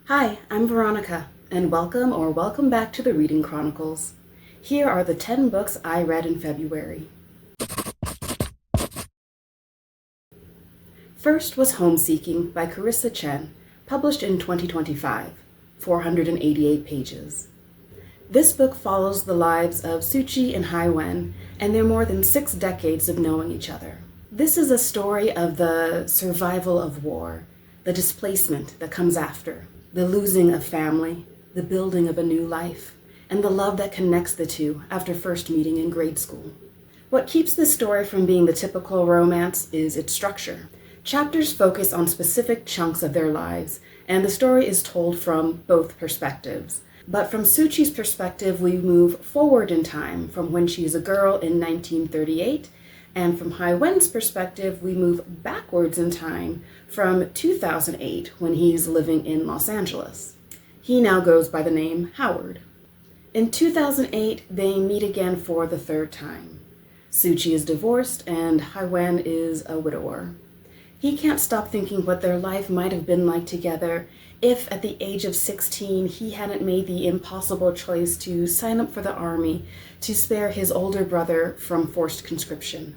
Hi, I'm Veronica, and welcome back to the Reading Chronicles. Here are the 10 books I read in February. First was Homeseeking by Carissa Chen, published in 2025, 488 pages. This book follows the lives of Suchi and Haiwen and their more than 6 decades of knowing each other. This is a story of the survival of war, the displacement that comes after, the losing of family, the building of a new life, and the love that connects the two after first meeting in grade school. What keeps this story from being the typical romance is its structure. Chapters focus on specific chunks of their lives, and the story is told from both perspectives. But from Suchi's perspective, we move forward in time from when she's a girl in 1938, and from Haiwen's perspective, we move backwards in time from 2008 when he's living in Los Angeles. He now goes by the name Howard. In 2008, they meet again for the third time. Suchi is divorced and Haiwen is a widower. He can't stop thinking what their life might have been like together if at the age of 16 he hadn't made the impossible choice to sign up for the army to spare his older brother from forced conscription.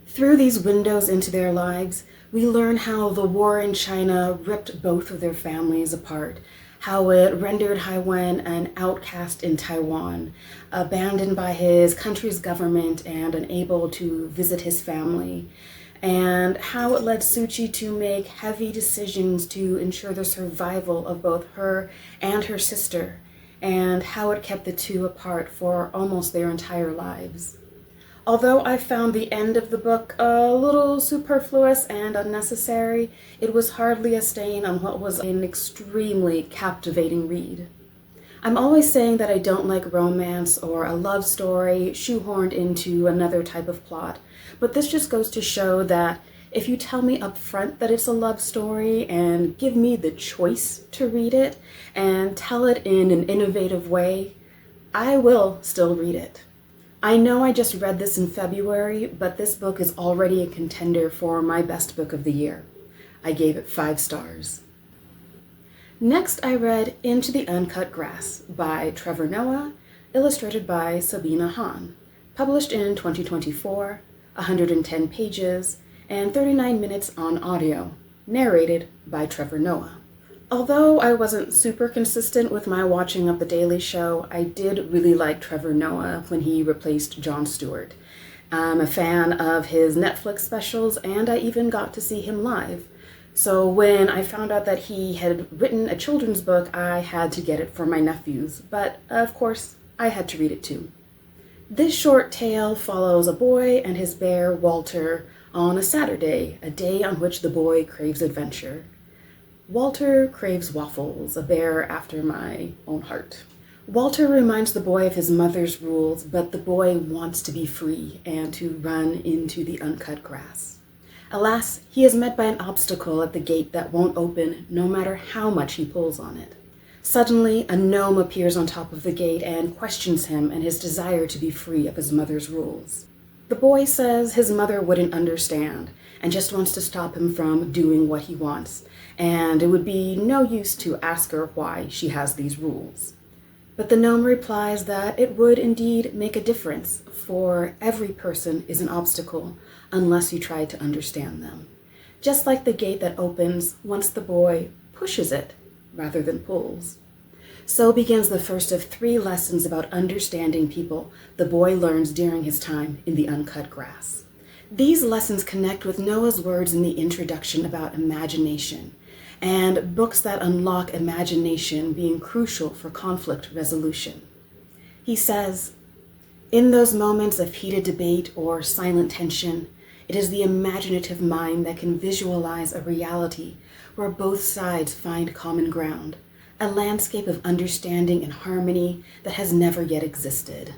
Through these windows into their lives, we learn how the war in China ripped both of their families apart, how it rendered Haiwen an outcast in Taiwan, abandoned by his country's government and unable to visit his family, and how it led Suchi to make heavy decisions to ensure the survival of both her and her sister, and how it kept the two apart for almost their entire lives. Although I found the end of the book a little superfluous and unnecessary, it was hardly a stain on what was an extremely captivating read. I'm always saying that I don't like romance or a love story shoehorned into another type of plot, but this just goes to show that if you tell me up front that it's a love story and give me the choice to read it and tell it in an innovative way, I will still read it. I know I just read this in February, but this book is already a contender for my best book of the year. I gave it 5 stars. Next, I read Into the Uncut Grass by Trevor Noah, illustrated by Sabina Hahn, published in 2024, 110 pages, and 39 minutes on audio, narrated by Trevor Noah. Although I wasn't super consistent with my watching of The Daily Show, I did really like Trevor Noah when he replaced Jon Stewart. I'm a fan of his Netflix specials, and I even got to see him live. So when I found out that he had written a children's book, I had to get it for my nephews, but of course, I had to read it too. This short tale follows a boy and his bear, Walter, on a Saturday, a day on which the boy craves adventure. Walter craves waffles, a bear after my own heart. Walter reminds the boy of his mother's rules, but the boy wants to be free and to run into the uncut grass. Alas, he is met by an obstacle at the gate that won't open no matter how much he pulls on it. Suddenly, a gnome appears on top of the gate and questions him and his desire to be free of his mother's rules. The boy says his mother wouldn't understand and just wants to stop him from doing what he wants, and it would be no use to ask her why she has these rules. But the gnome replies that it would indeed make a difference, for every person is an obstacle unless you try to understand them. Just like the gate that opens once the boy pushes it rather than pulls. So begins the first of 3 lessons about understanding people the boy learns during his time in the uncut grass. These lessons connect with Noah's words in the introduction about imagination, and books that unlock imagination being crucial for conflict resolution. He says, "In those moments of heated debate or silent tension, it is the imaginative mind that can visualize a reality where both sides find common ground, a landscape of understanding and harmony that has never yet existed."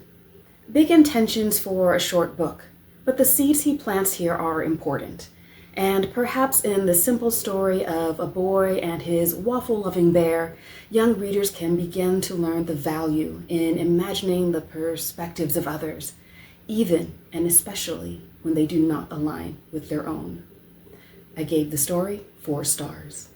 Big intentions for a short book, but the seeds he plants here are important. And perhaps in the simple story of a boy and his waffle-loving bear, young readers can begin to learn the value in imagining the perspectives of others, even and especially when they do not align with their own. I gave the story 4 stars.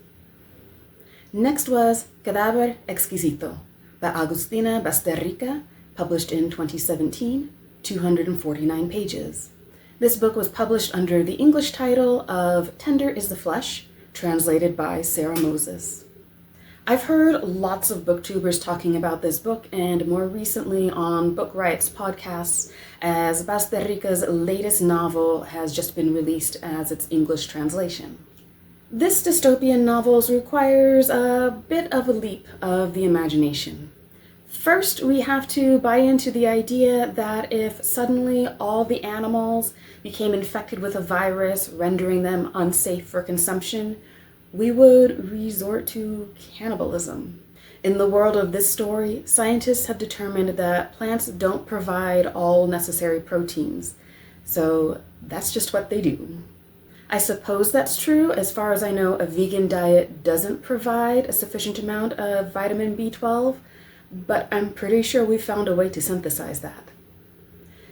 Next was Cadáver, exquisito by Agustina Basterrica, published in 2017, 249 pages. This book was published under the English title of Tender is the Flesh, translated by Sarah Moses. I've heard lots of booktubers talking about this book, and more recently on Book Riot's podcasts, as Basterrica's latest novel has just been released as its English translation. This dystopian novel requires a bit of a leap of the imagination. First, we have to buy into the idea that if suddenly all the animals became infected with a virus, rendering them unsafe for consumption, we would resort to cannibalism. In the world of this story, scientists have determined that plants don't provide all necessary proteins, so that's just what they do. I suppose that's true. As far as I know, a vegan diet doesn't provide a sufficient amount of vitamin B12, but I'm pretty sure we found a way to synthesize that.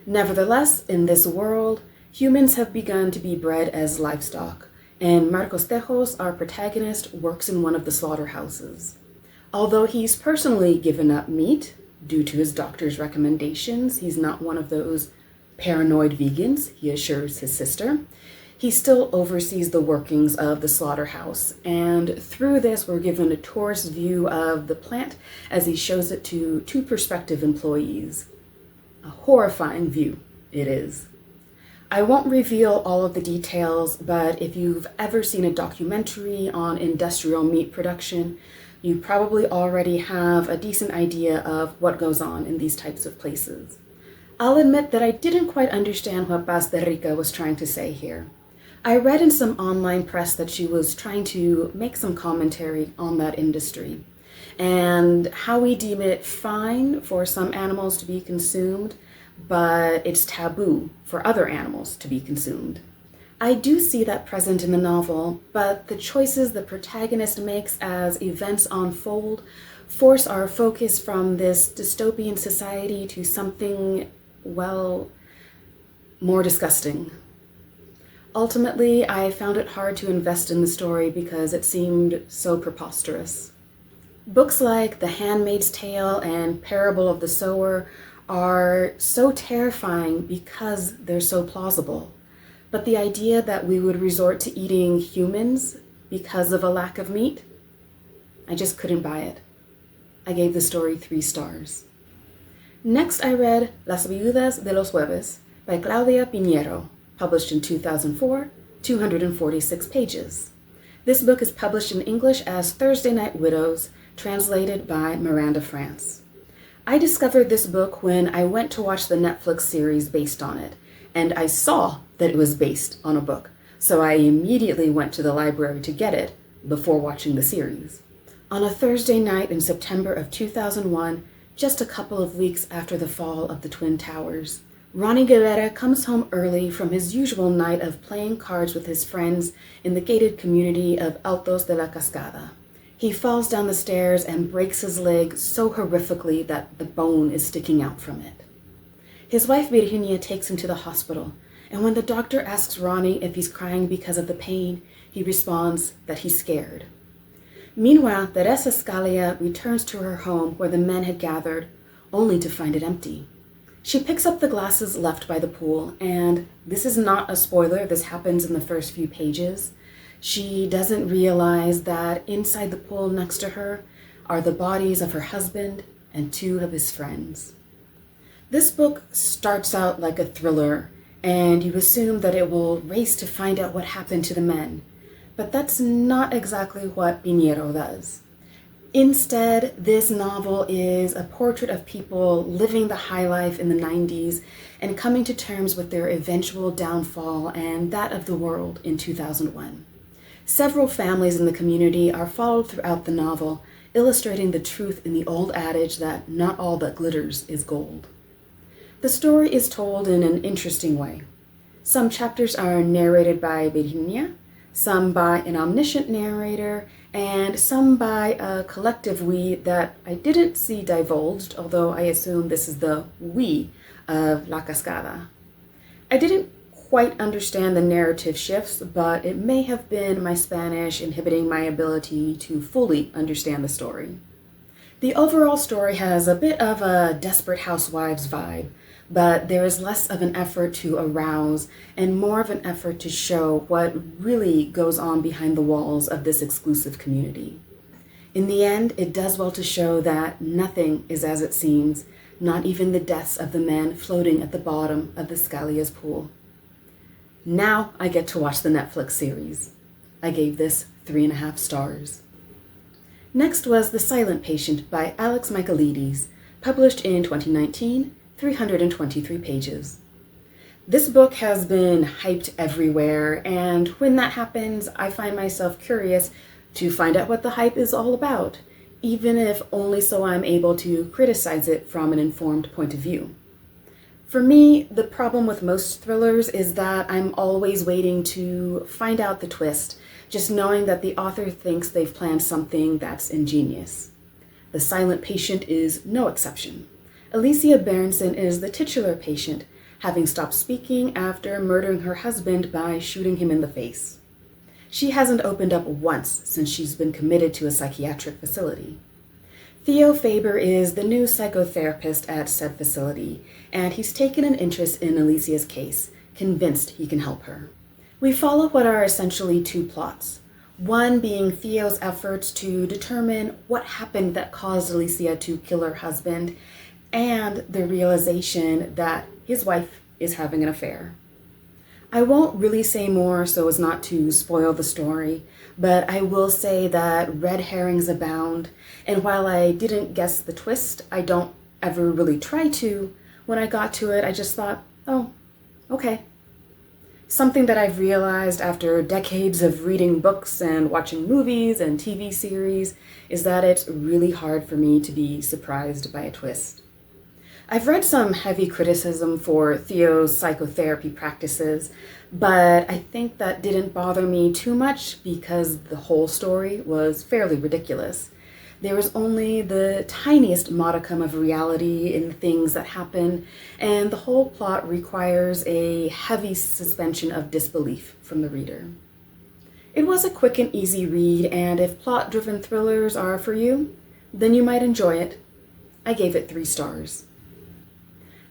Nevertheless, in this world, humans have begun to be bred as livestock, and Marcos Tejos, our protagonist, works in one of the slaughterhouses. Although he's personally given up meat due to his doctor's recommendations, he's not one of those paranoid vegans, he assures his sister. He still oversees the workings of the slaughterhouse, and through this we're given a tourist view of the plant as he shows it to two prospective employees. A horrifying view it is. I won't reveal all of the details, but if you've ever seen a documentary on industrial meat production, you probably already have a decent idea of what goes on in these types of places. I'll admit that I didn't quite understand what Basterrica was trying to say here. I read in some online press that she was trying to make some commentary on that industry and how we deem it fine for some animals to be consumed, but it's taboo for other animals to be consumed. I do see that present in the novel, but the choices the protagonist makes as events unfold force our focus from this dystopian society to something, well, more disgusting. Ultimately, I found it hard to invest in the story because it seemed so preposterous. Books like The Handmaid's Tale and Parable of the Sower are so terrifying because they're so plausible. But the idea that we would resort to eating humans because of a lack of meat, I just couldn't buy it. I gave the story 3 stars. Next, I read Las Viudas de los Jueves by Claudia Piñero, published in 2004, 246 pages. This book is published in English as Thursday Night Widows, translated by Miranda France. I discovered this book when I went to watch the Netflix series based on it, and I saw that it was based on a book, so I immediately went to the library to get it before watching the series. On a Thursday night in September of 2001, just a couple of weeks after the fall of the Twin Towers, Ronnie Guevara comes home early from his usual night of playing cards with his friends in the gated community of Altos de la Cascada. He falls down the stairs and breaks his leg so horrifically that the bone is sticking out from it. His wife Virginia takes him to the hospital, and when the doctor asks Ronnie if he's crying because of the pain, he responds that he's scared. Meanwhile, Teresa Scalia returns to her home where the men had gathered, only to find it empty. She picks up the glasses left by the pool, and this is not a spoiler, this happens in the first few pages. She doesn't realize that inside the pool next to her are the bodies of her husband and 2 of his friends. This book starts out like a thriller, and you assume that it will race to find out what happened to the men, but that's not exactly what Piñero does. Instead, this novel is a portrait of people living the high life in the 90s and coming to terms with their eventual downfall and that of the world in 2001. Several families in the community are followed throughout the novel, illustrating the truth in the old adage that not all that glitters is gold. The story is told in an interesting way. Some chapters are narrated by Virginia, some by an omniscient narrator, and some by a collective we that I didn't see divulged, although I assume this is the we of La Cascada. I didn't quite understand the narrative shifts, but it may have been my Spanish inhibiting my ability to fully understand the story. The overall story has a bit of a Desperate Housewives vibe, but there is less of an effort to arouse and more of an effort to show what really goes on behind the walls of this exclusive community. In the end, it does well to show that nothing is as it seems, not even the deaths of the men floating at the bottom of the Scalia's pool. Now I get to watch the Netflix series. I gave this 3.5 stars. Next was The Silent Patient by Alex Michaelides, published in 2019, 323 pages. This book has been hyped everywhere, and when that happens, I find myself curious to find out what the hype is all about, even if only so I'm able to criticize it from an informed point of view. For me, the problem with most thrillers is that I'm always waiting to find out the twist, just knowing that the author thinks they've planned something that's ingenious. The Silent Patient is no exception. Alicia Berenson is the titular patient, having stopped speaking after murdering her husband by shooting him in the face. She hasn't opened up once since she's been committed to a psychiatric facility. Theo Faber is the new psychotherapist at said facility, and he's taken an interest in Alicia's case, convinced he can help her. We follow what are essentially 2 plots, one being Theo's efforts to determine what happened that caused Alicia to kill her husband, and the realization that his wife is having an affair. I won't really say more so as not to spoil the story, but I will say that red herrings abound, and while I didn't guess the twist, I don't ever really try to. When I got to it, I just thought, oh, okay. Something that I've realized after decades of reading books and watching movies and TV series is that it's really hard for me to be surprised by a twist. I've read some heavy criticism for Theo's psychotherapy practices, but I think that didn't bother me too much because the whole story was fairly ridiculous. There was only the tiniest modicum of reality in the things that happen, and the whole plot requires a heavy suspension of disbelief from the reader. It was a quick and easy read, and if plot-driven thrillers are for you, then you might enjoy it. I gave it 3 stars.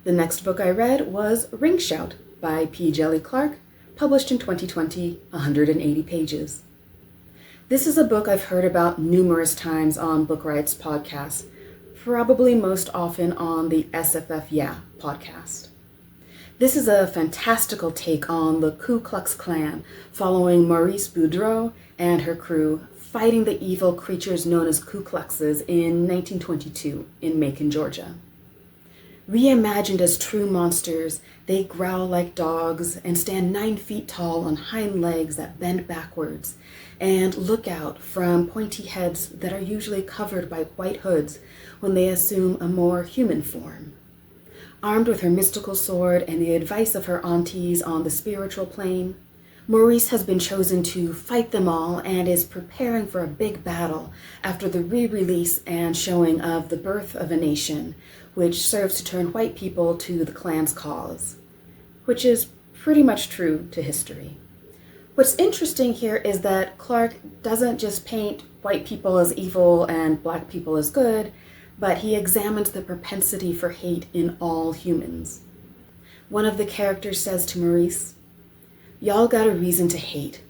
The next book I read was Ring Shout by P. Jelly Clark, published in 2020, 180 pages. This is a book I've heard about numerous times on Book Riot's podcast, probably most often on the SFF Yeah podcast. This is a fantastical take on the Ku Klux Klan, following Maurice Boudreaux and her crew fighting the evil creatures known as Ku Kluxes in 1922 in Macon, Georgia. Reimagined as true monsters, they growl like dogs and stand 9 feet tall on hind legs that bend backwards and look out from pointy heads that are usually covered by white hoods when they assume a more human form. Armed with her mystical sword and the advice of her aunties on the spiritual plane, Maurice has been chosen to fight them all and is preparing for a big battle after the re-release and showing of The Birth of a Nation, which serves to turn white people to the Klan's cause, which is pretty much true to history. What's interesting here is that Clark doesn't just paint white people as evil and black people as good, but he examines the propensity for hate in all humans. One of the characters says to Maurice, "Y'all got a reason to hate.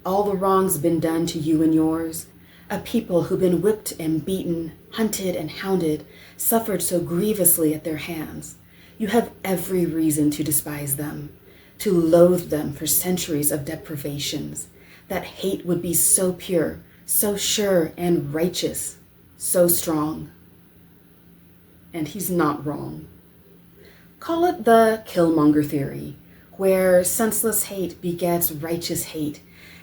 All the wrong's been done to you and yours. A people who've been whipped and beaten, hunted and hounded, suffered so grievously at their hands. You have every reason to despise them, to loathe them for centuries of deprivations. That hate would be so pure, so sure and righteous, so strong." And he's not wrong. Call it the Killmonger theory, where senseless hate begets righteous hate,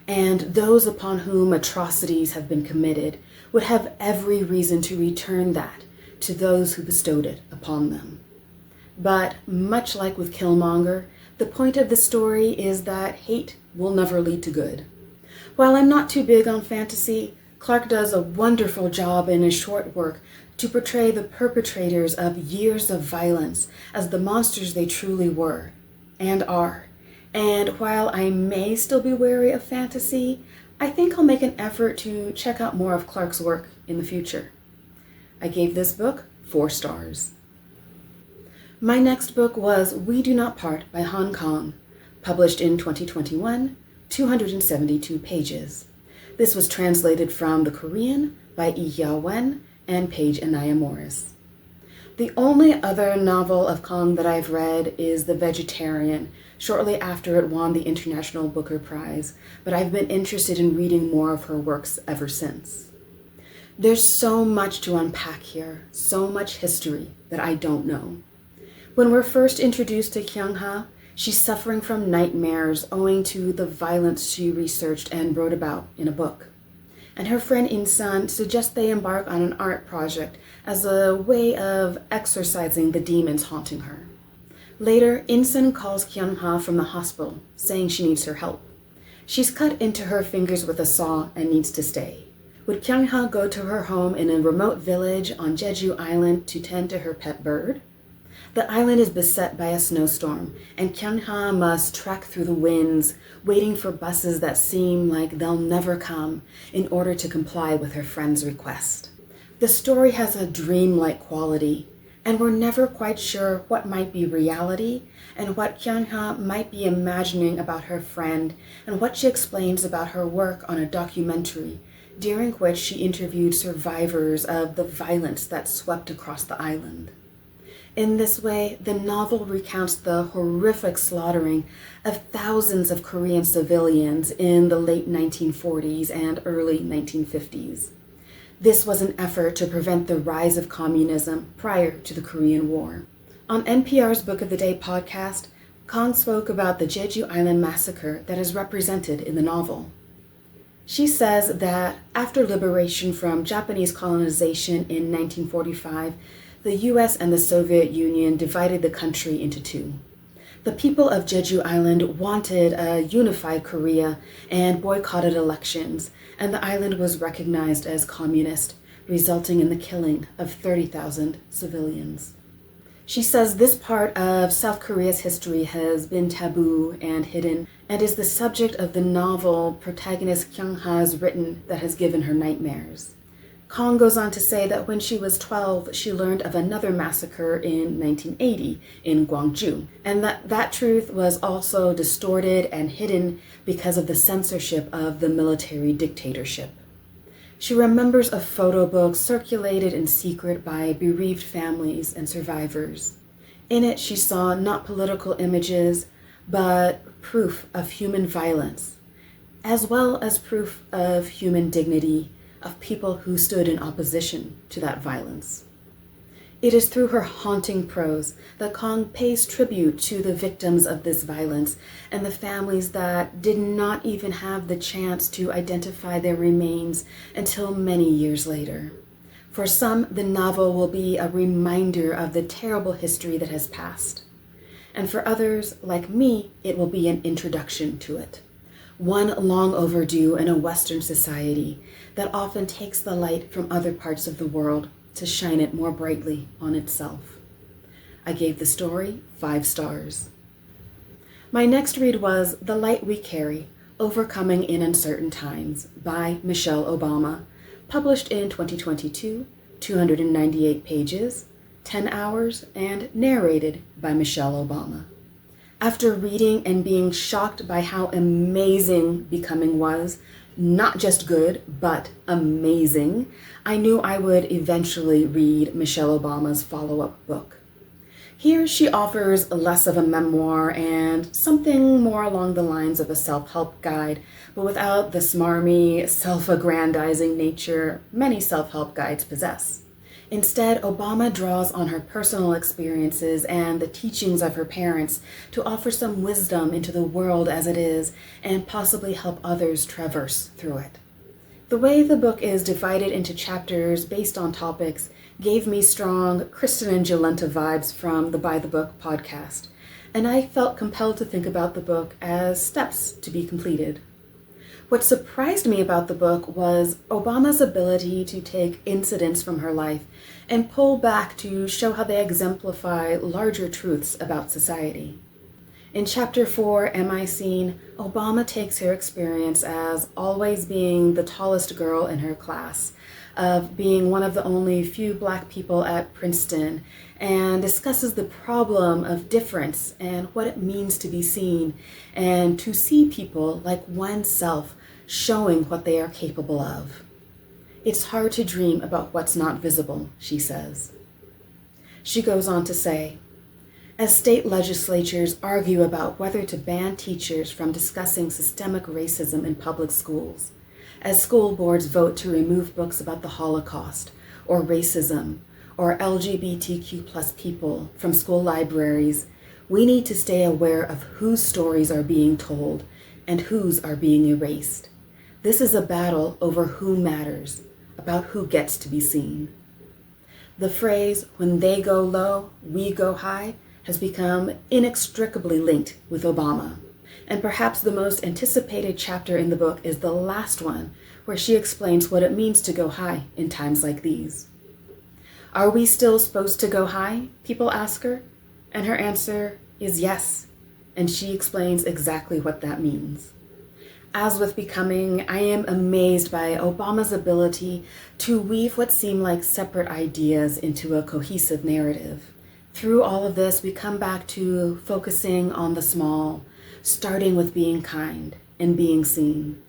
and those upon whom atrocities have been committed would have every reason to return that to those who bestowed it upon them. But much like with Killmonger, the point of the story is that hate will never lead to good. While I'm not too big on fantasy, Clark does a wonderful job in his short work to portray the perpetrators of years of violence as the monsters they truly were and are, And while I may still be wary of fantasy, I think I'll make an effort to check out more of Clarke's work in the future. I gave this book 4 stars. My next book was We Do Not Part by Hong Kong, published in 2021, 272 pages. This was translated from the Korean by Lee Hya-wen and Paige Anaya Morris. The only other novel of Kong that I've read is The Vegetarian, shortly after it won the International Booker Prize, but I've been interested in reading more of her works ever since. There's so much to unpack here, so much history that I don't know. When we're first introduced to Kyung-ha, she's suffering from nightmares owing to the violence she researched and wrote about in a book. And her friend In-sun suggests they embark on an art project as a way of exorcising the demons haunting her. Later, In-sun calls Kyung-ha from the hospital, saying she needs her help. She's cut into her fingers with a saw and needs to stay. Would Kyung-ha go to her home in a remote village on Jeju Island to tend to her pet bird? The island is beset by a snowstorm, and Kyung-ha must trek through the winds, waiting for buses that seem like they'll never come in order to comply with her friend's request. The story has a dreamlike quality, and we're never quite sure what might be reality and what Kyung-ha might be imagining about her friend and what she explains about her work on a documentary during which she interviewed survivors of the violence that swept across the island. In this way, the novel recounts the horrific slaughtering of thousands of Korean civilians in the late 1940s and early 1950s. This was an effort to prevent the rise of communism prior to the Korean War. On NPR's Book of the Day podcast, Kong spoke about the Jeju Island massacre that is represented in the novel. She says that after liberation from Japanese colonization in 1945, the US and the Soviet Union divided the country into two. The people of Jeju Island wanted a unified Korea and boycotted elections, and the island was recognized as communist, resulting in the killing of 30,000 civilians. She says this part of South Korea's history has been taboo and hidden, and is the subject of the novel protagonist Kyung-ha has written that has given her nightmares. Kong goes on to say that when she was 12, she learned of another massacre in 1980 in Gwangju, and that truth was also distorted and hidden because of the censorship of the military dictatorship. She remembers a photo book circulated in secret by bereaved families and survivors. In it, she saw not political images, but proof of human violence, as well as proof of human dignity, of people who stood in opposition to that violence. It is through her haunting prose that Kong pays tribute to the victims of this violence and the families that did not even have the chance to identify their remains until many years later. For some, the novel will be a reminder of the terrible history that has passed. And for others, like me, it will be an introduction to it. One long overdue in a Western society that often takes the light from other parts of the world to shine it more brightly on itself. I gave the story 5 stars. My next read was The Light We Carry, Overcoming in Uncertain Times by Michelle Obama, published in 2022, 298 pages, 10 hours, and narrated by Michelle Obama. After reading and being shocked by how amazing Becoming was, not just good, but amazing, I knew I would eventually read Michelle Obama's follow-up book. Here she offers less of a memoir and something more along the lines of a self-help guide, but without the smarmy, self-aggrandizing nature many self-help guides possess. Instead, Obama draws on her personal experiences and the teachings of her parents to offer some wisdom into the world as it is and possibly help others traverse through it. The way the book is divided into chapters based on topics gave me strong Kristen and Jolenta vibes from the By the Book podcast, and I felt compelled to think about the book as steps to be completed. What surprised me about the book was Obama's ability to take incidents from her life and pull back to show how they exemplify larger truths about society. In Chapter 4, Am I Seen?, Obama takes her experience as always being the tallest girl in her class, of being one of the only few Black people at Princeton, and discusses the problem of difference and what it means to be seen and to see people like oneself showing what they are capable of. It's hard to dream about what's not visible, she says. She goes on to say, as state legislatures argue about whether to ban teachers from discussing systemic racism in public schools, as school boards vote to remove books about the Holocaust or racism or LGBTQ plus people from school libraries, we need to stay aware of whose stories are being told and whose are being erased. This is a battle over who matters, about who gets to be seen. The phrase, when they go low, we go high, has become inextricably linked with Obama. And perhaps the most anticipated chapter in the book is the last one, where she explains what it means to go high in times like these. Are we still supposed to go high? People ask her. And her answer is yes. And she explains exactly what that means. As with Becoming, I am amazed by Obama's ability to weave what seem like separate ideas into a cohesive narrative. Through all of this, we come back to focusing on the small, starting with being kind and being seen.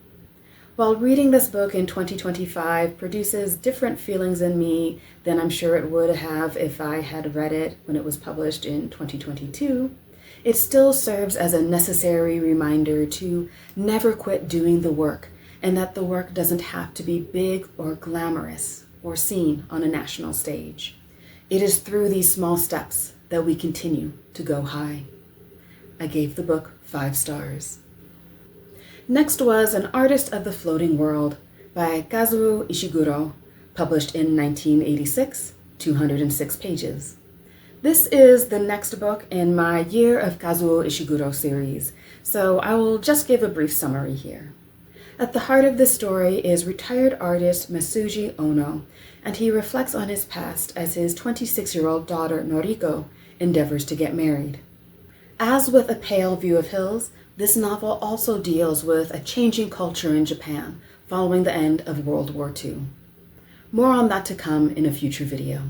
While reading this book in 2025 produces different feelings in me than I'm sure it would have if I had read it when it was published in 2022, it still serves as a necessary reminder to never quit doing the work, and that the work doesn't have to be big or glamorous or seen on a national stage. It is through these small steps that we continue to go high. I gave the book 5 stars. Next was An Artist of the Floating World by Kazuo Ishiguro, published in 1986, 206 pages. This is the next book in my Year of Kazuo Ishiguro series, so I will just give a brief summary here. At the heart of this story is retired artist Masuji Ono, and he reflects on his past as his 26-year-old daughter Noriko endeavors to get married. As with A Pale View of Hills, this novel also deals with a changing culture in Japan following the end of World War II. More on that to come in a future video.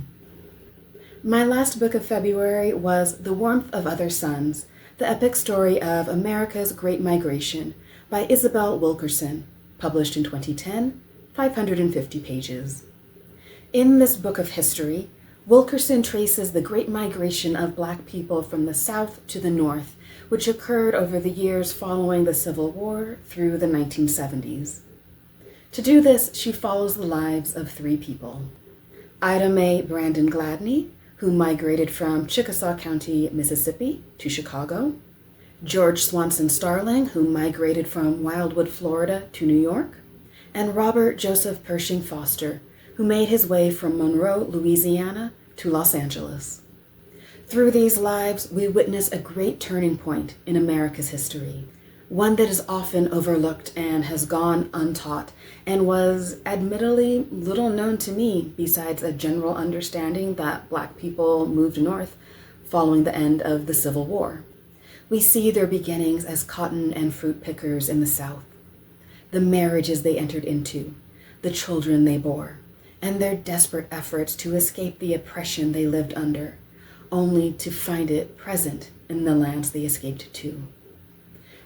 My last book of February was The Warmth of Other Suns, the epic story of America's Great Migration by Isabel Wilkerson, published in 2010, 550 pages. In this book of history, Wilkerson traces the Great Migration of Black people from the South to the North, which occurred over the years following the Civil War through the 1970s. To do this, she follows the lives of 3 people. Ida Mae Brandon Gladney, who migrated from Chickasaw County, Mississippi, to Chicago. George Swanson Starling, who migrated from Wildwood, Florida, to New York. And Robert Joseph Pershing Foster, who made his way from Monroe, Louisiana, to Los Angeles. Through these lives, we witness a great turning point in America's history, one that is often overlooked and has gone untaught, and was admittedly little known to me besides a general understanding that Black people moved north following the end of the Civil War. We see their beginnings as cotton and fruit pickers in the South, the marriages they entered into, the children they bore, and their desperate efforts to escape the oppression they lived under, only to find it present in the lands they escaped to.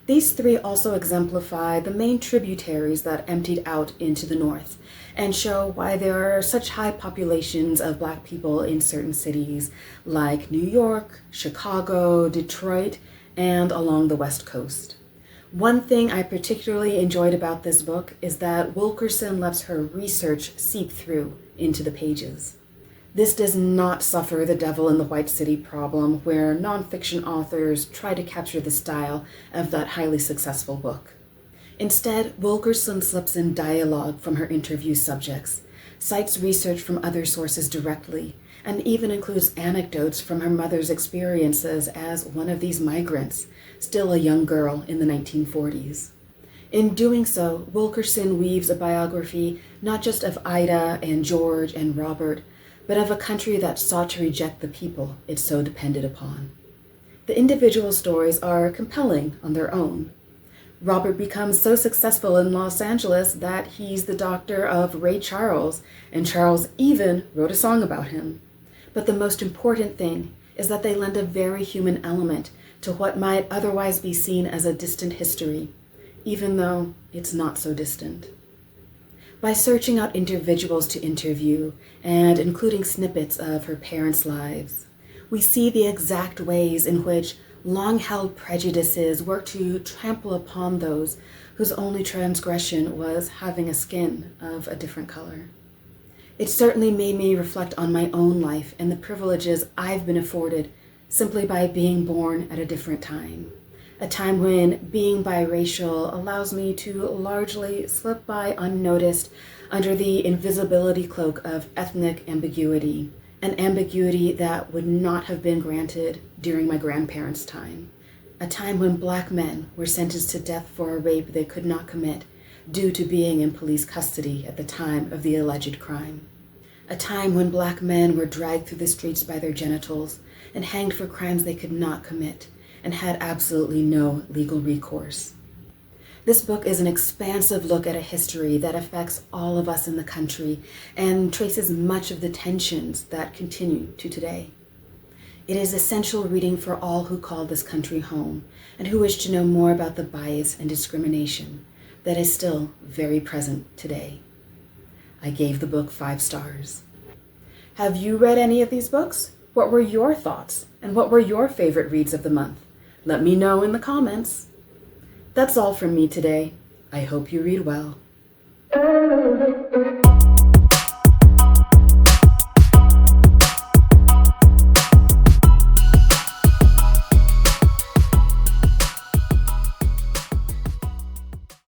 These 3 also exemplify the main tributaries that emptied out into the North and show why there are such high populations of Black people in certain cities like New York, Chicago, Detroit, and along the West Coast. One thing I particularly enjoyed about this book is that Wilkerson lets her research seep through into the pages. This does not suffer the devil in the White City problem, where nonfiction authors try to capture the style of that highly successful book. Instead, Wilkerson slips in dialogue from her interview subjects, cites research from other sources directly, and even includes anecdotes from her mother's experiences as one of these migrants, still a young girl in the 1940s. In doing so, Wilkerson weaves a biography not just of Ida and George and Robert, but of a country that sought to reject the people it so depended upon. The individual stories are compelling on their own. Robert becomes so successful in Los Angeles that he's the doctor of Ray Charles, and Charles even wrote a song about him. But the most important thing is that they lend a very human element to what might otherwise be seen as a distant history, even though it's not so distant. By searching out individuals to interview and including snippets of her parents' lives, we see the exact ways in which long-held prejudices work to trample upon those whose only transgression was having a skin of a different color. It certainly made me reflect on my own life and the privileges I've been afforded simply by being born at a different time. A time when being biracial allows me to largely slip by unnoticed under the invisibility cloak of ethnic ambiguity, an ambiguity that would not have been granted during my grandparents' time. A time when Black men were sentenced to death for a rape they could not commit due to being in police custody at the time of the alleged crime. A time when Black men were dragged through the streets by their genitals and hanged for crimes they could not commit and had absolutely no legal recourse. This book is an expansive look at a history that affects all of us in the country and traces much of the tensions that continue to today. It is essential reading for all who call this country home and who wish to know more about the bias and discrimination that is still very present today. I gave the book 5 stars. Have you read any of these books? What were your thoughts? And what were your favorite reads of the month? Let me know in the comments. That's all from me today. I hope you read well.